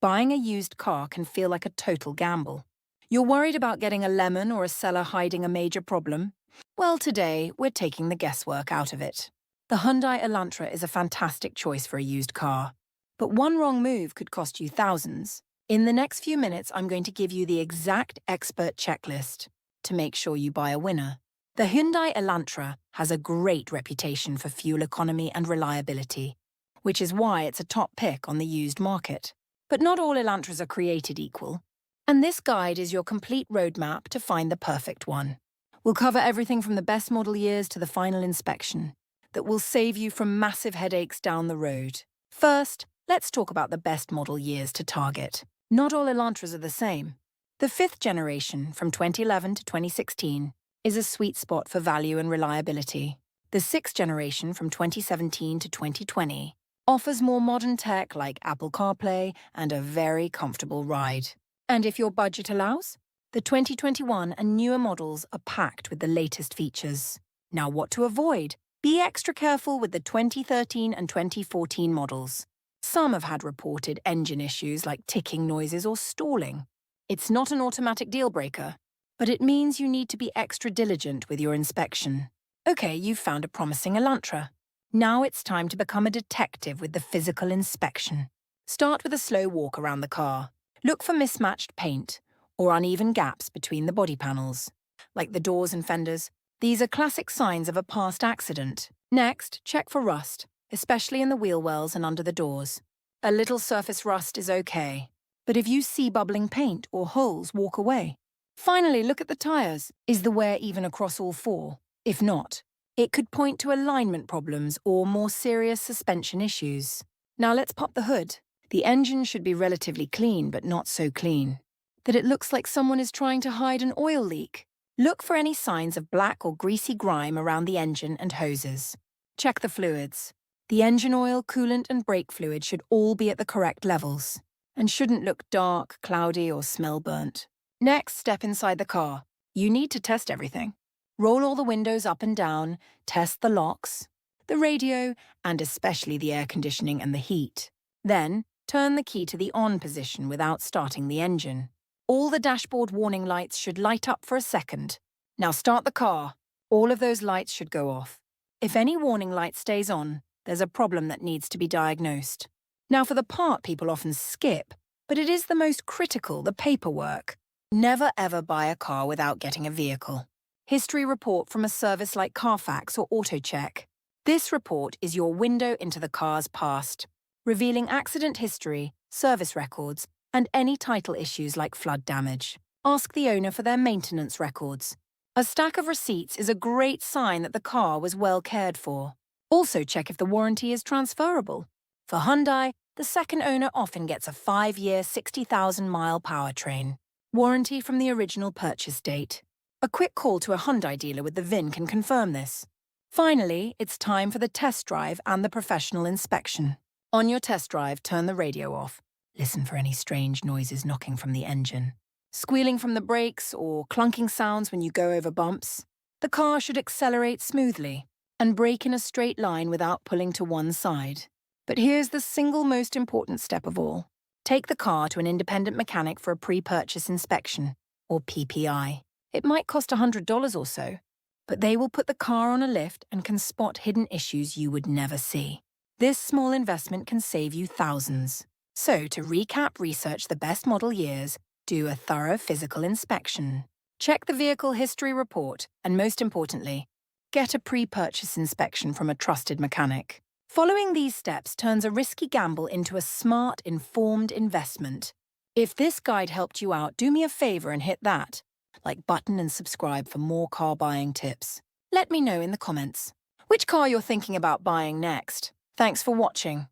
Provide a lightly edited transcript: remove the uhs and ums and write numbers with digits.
Buying a used car can feel like a total gamble. You're worried about getting a lemon or a seller hiding a major problem? Well, today, we're taking the guesswork out of it. The Hyundai Elantra is a fantastic choice for a used car. But one wrong move could cost you thousands. In the next few minutes, I'm going to give you the exact expert checklist to make sure you buy a winner. The Hyundai Elantra has a great reputation for fuel economy and reliability, which is why it's a top pick on the used market. But not all Elantras are created equal. And this guide is your complete roadmap to find the perfect one. We'll cover everything from the best model years to the final inspection that will save you from massive headaches down the road. First, let's talk about the best model years to target. Not all Elantras are the same. The 5th generation, from 2011 to 2016, is a sweet spot for value and reliability. The 6th generation, from 2017 to 2020, offers more modern tech like Apple CarPlay and a very comfortable ride. And if your budget allows, the 2021 and newer models are packed with the latest features. Now, what to avoid? Be extra careful with the 2013 and 2014 models. Some have had reported engine issues like ticking noises or stalling. It's not an automatic deal breaker, but it means you need to be extra diligent with your inspection. Okay, you've found a promising Elantra. Now it's time to become a detective with the physical inspection. Start with a slow walk around the car. Look for mismatched paint or uneven gaps between the body panels, like the doors and fenders. These are classic signs of a past accident. Next, check for rust, especially in the wheel wells and under the doors. A little surface rust is okay, but if you see bubbling paint or holes, walk away. Finally, look at the tires. Is the wear even across all four? If not, it could point to alignment problems or more serious suspension issues. Now let's pop the hood. The engine should be relatively clean, but not so clean that it looks like someone is trying to hide an oil leak. Look for any signs of black or greasy grime around the engine and hoses. Check the fluids. The engine oil, coolant, and brake fluid should all be at the correct levels and shouldn't look dark, cloudy, or smell burnt. Next, step inside the car. You need to test everything. Roll all the windows up and down, test the locks, the radio, and especially the air conditioning and the heat. Then, turn the key to the on position without starting the engine. All the dashboard warning lights should light up for a second. Now start the car. All of those lights should go off. If any warning light stays on, there's a problem that needs to be diagnosed. Now for the part people often skip, but it is the most critical, the paperwork. Never ever buy a car without getting a vehicle history report from a service like Carfax or AutoCheck. This report is your window into the car's past, revealing accident history, service records, and any title issues like flood damage. Ask the owner for their maintenance records. A stack of receipts is a great sign that the car was well cared for. Also check if the warranty is transferable. For Hyundai, the second owner often gets a 5-year, 60,000-mile powertrain warranty from the original purchase date. A quick call to a Hyundai dealer with the VIN can confirm this. Finally, it's time for the test drive and the professional inspection. On your test drive, turn the radio off. Listen for any strange noises knocking from the engine, squealing from the brakes, or clunking sounds when you go over bumps. The car should accelerate smoothly and brake in a straight line without pulling to one side. But here's the single most important step of all. Take the car to an independent mechanic for a pre-purchase inspection, or PPI. It might cost $100 or so, but they will put the car on a lift and can spot hidden issues you would never see. This small investment can save you thousands. So, to recap, research the best model years, do a thorough physical inspection, check the vehicle history report, and most importantly, get a pre-purchase inspection from a trusted mechanic. Following these steps turns a risky gamble into a smart, informed investment. If this guide helped you out, do me a favor and hit that like button and subscribe for more car buying tips. Let me know in the comments which car you're thinking about buying next. Thanks for watching.